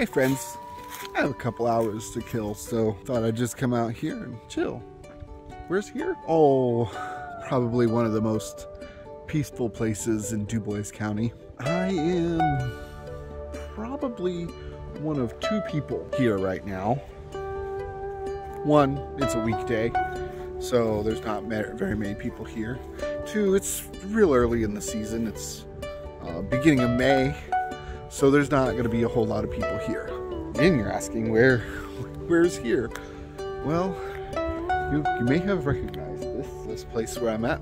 Hey friends, I have a couple hours to kill, so thought I'd just come out here and chill. Where's here? Oh, probably one of the most peaceful places in DuBois County. I am probably one of two people here right now. One, it's a weekday, so there's not very many people here. Two, it's real early in the season. It's beginning of May, so there's not going to be a whole lot of people here. And you're asking, where's here? Well, you may have recognized this place where I'm at.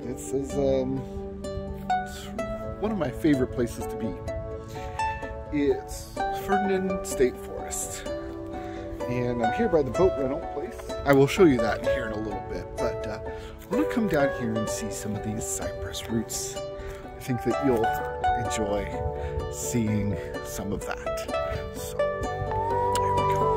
This is it's one of my favorite places to be. It's Ferdinand State Forest. And I'm here by the boat rental place. I will show you that here in a little bit, but I want to come down here and see some of these cypress roots. I think that you'll enjoy seeing some of that. So, here we go.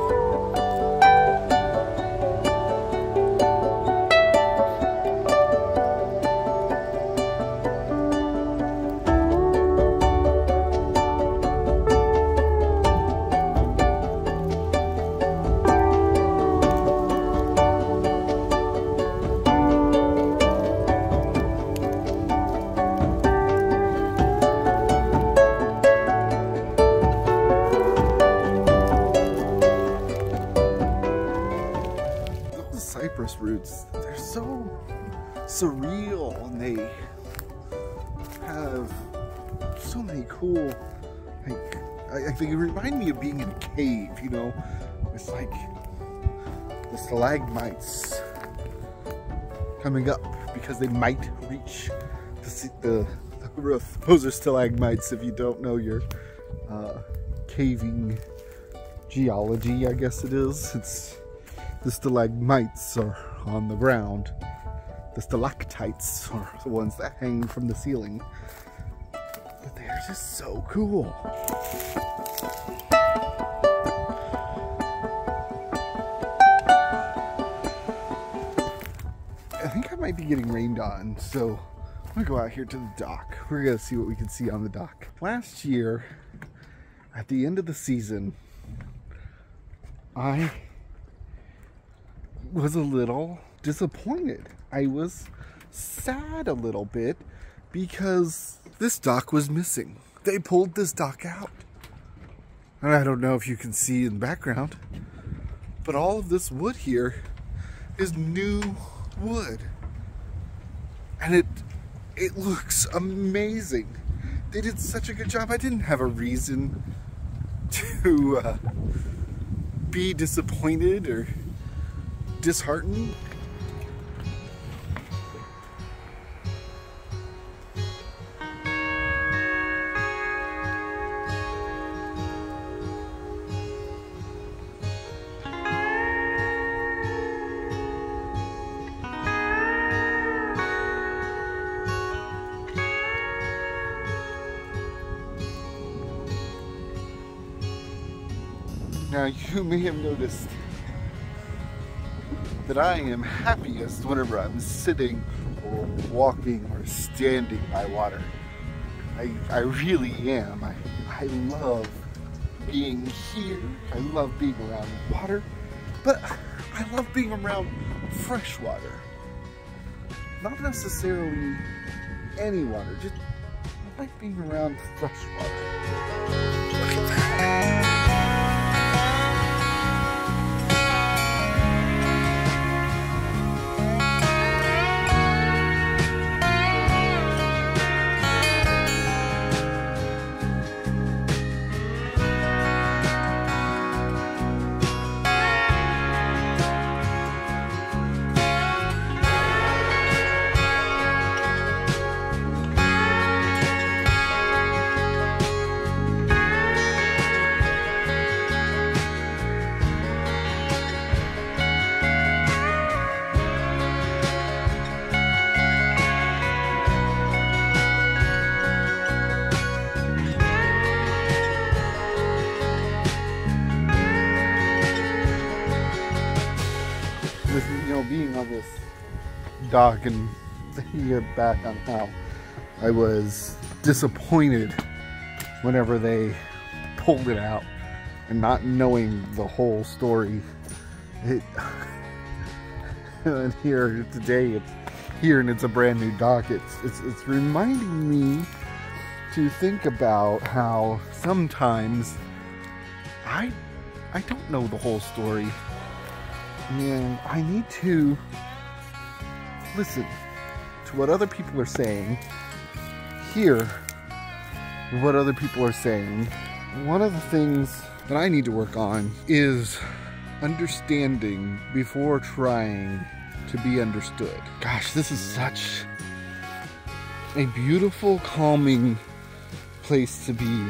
Cypress roots, they're so surreal, and they have so many cool, like, they remind me of being in a cave, you know. It's like the stalagmites coming up because they might reach the roof. Those are stalagmites if you don't know your caving geology, I guess it is. It's the stalagmites are on the ground. The stalactites are the ones that hang from the ceiling. But they are just so cool. I think I might be getting rained on, so I'm gonna go out here to the dock. We're gonna see what we can see on the dock. Last year, at the end of the season, I was a little disappointed. I was sad a little bit because this dock was missing. They pulled this dock out. And I don't know if you can see in the background, but all of this wood here is new wood. And it looks amazing. They did such a good job. I didn't have a reason to be disappointed or disheartened. Now you may have noticed that I am happiest whenever I'm sitting or walking or standing by water. I really am. I love being here. I love being around water, but I love being around fresh water. Not necessarily any water, just I like being around fresh water. Look at that. Being on this dock and thinking back on how I was disappointed whenever they pulled it out, and not knowing the whole story, and here today it's here and it's a brand new dock. It's reminding me to think about how sometimes I don't know the whole story, and I need to listen to what other people are saying, hear what other people are saying. One of the things that I need to work on is understanding before trying to be understood. Gosh, this is such a beautiful, calming place to be.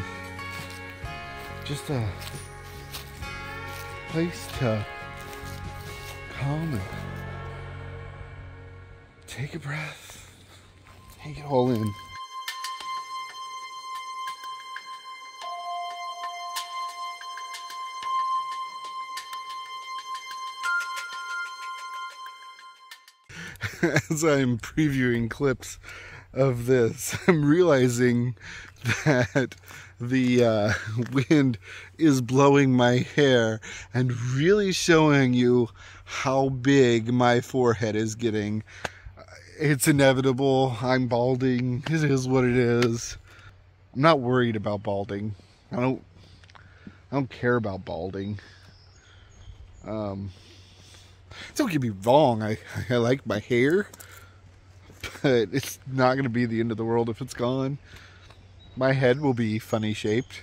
Just a place to calm and take a breath, take it all in. As I'm previewing clips of this, I'm realizing that the wind is blowing my hair and really showing you how big my forehead is getting. It's inevitable. I'm balding. It is what it is. I'm not worried about balding. I don't care about balding. Don't get me wrong, I like my hair, but it's not going to be the end of the world if it's gone. My head will be funny shaped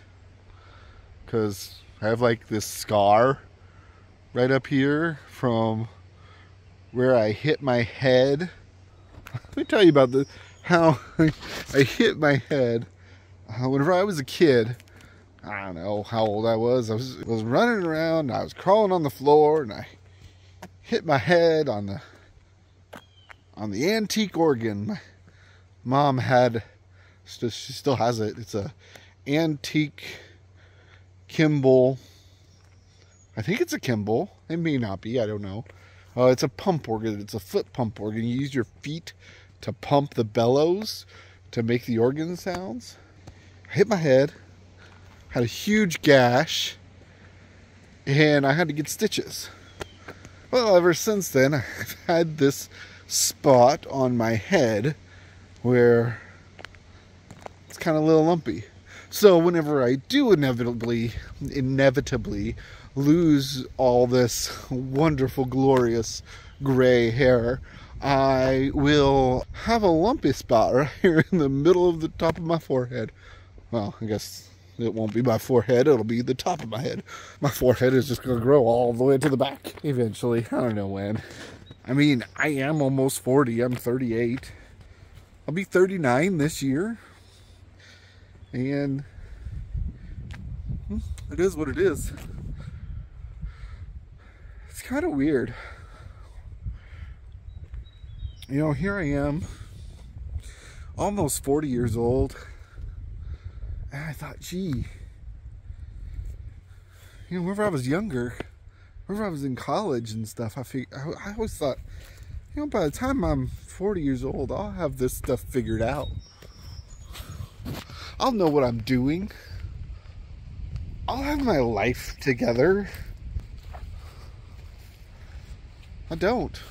because I have like this scar right up here from where I hit my head. Let me tell you about how I hit my head. Whenever I was a kid, I don't know how old I was. I was running around, I was crawling on the floor, and I hit my head on the antique organ. My mom had, she still has it. It's a antique Kimball. I think it's a Kimball. It may not be. I don't know. It's a pump organ. It's a foot pump organ. You use your feet to pump the bellows to make the organ sounds. I hit my head, had a huge gash, and I had to get stitches. Well, ever since then, I've had this spot on my head where it's kind of a little lumpy. So whenever I do inevitably lose all this wonderful, glorious gray hair, I will have a lumpy spot right here in the middle of the top of my forehead. Well, I guess it won't be my forehead, it'll be the top of my head. My forehead is just going to grow all the way to the back eventually. I don't know when. I mean, I am almost 40. I'm 38. I'll be 39 this year. And it is what it is. It's kind of weird. You know, here I am, almost 40 years old. And I thought, gee, you know, whenever I was younger, whenever I was in college and stuff, I always thought, you know, by the time I'm 40 years old, I'll have this stuff figured out. I'll know what I'm doing. I'll have my life together. I don't.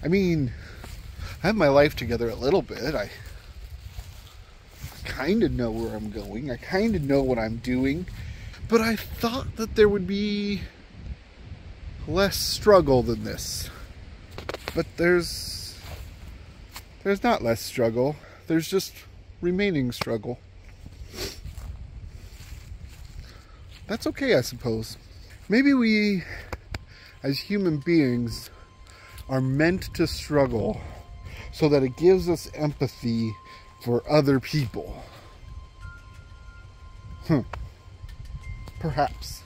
I mean, I have my life together a little bit. I kind of know where I'm going. I kind of know what I'm doing. But I thought that there would be less struggle than this. But there's not less struggle. There's just remaining struggle. That's okay, I suppose. Maybe we, as human beings, are meant to struggle so that it gives us empathy for other people. Perhaps.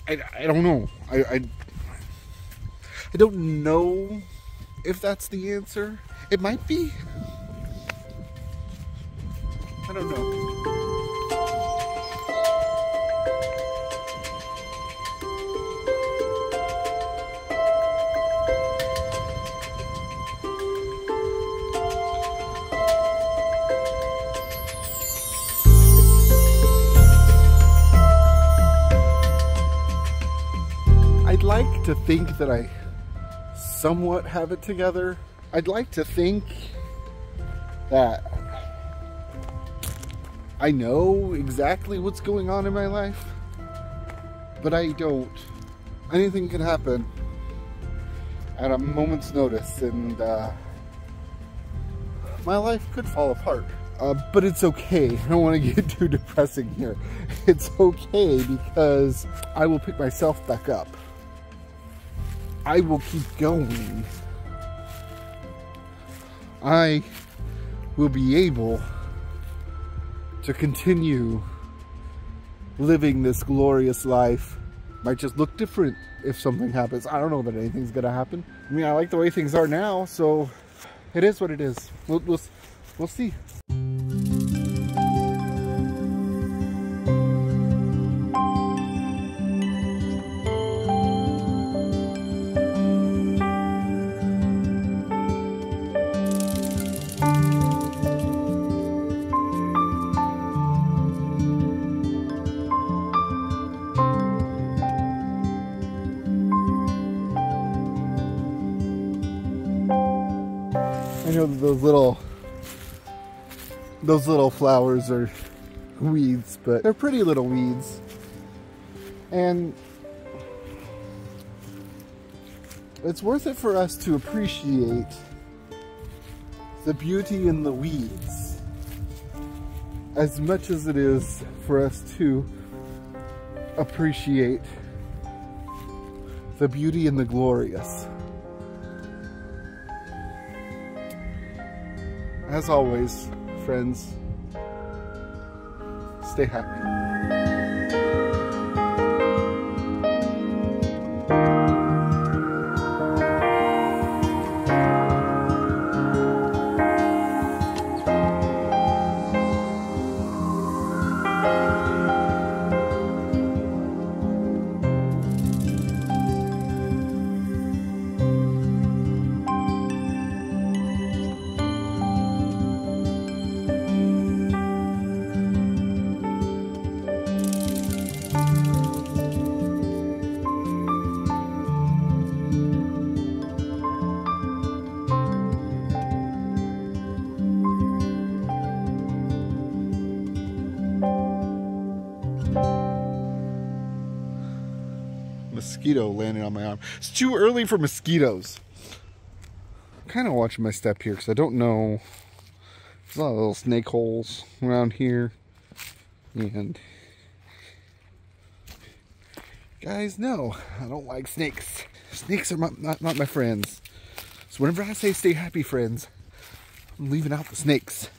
I don't know. I don't know if that's the answer. It might be. I don't know. to think that I somewhat have it together. I'd like to think that I know exactly what's going on in my life, but I don't. Anything can happen at a moment's notice, and my life could fall apart. But it's okay. I don't want to get too depressing here. It's okay because I will pick myself back up. I will keep going. I will be able to continue living this glorious life. Might just look different if something happens. I don't know that anything's gonna happen. I mean, I like the way things are now, so it is what it is. We'll see. I know that those little flowers are weeds, but they're pretty little weeds. And it's worth it for us to appreciate the beauty in the weeds as much as it is for us to appreciate the beauty in the glorious. As always, friends, stay happy. Mosquito landing on my arm. It's too early for mosquitoes. I'm kind of watching my step here because I don't know. There's a lot of little snake holes around here. And guys, no, I don't like snakes. Snakes are not my friends. So whenever I say stay happy, friends, I'm leaving out the snakes.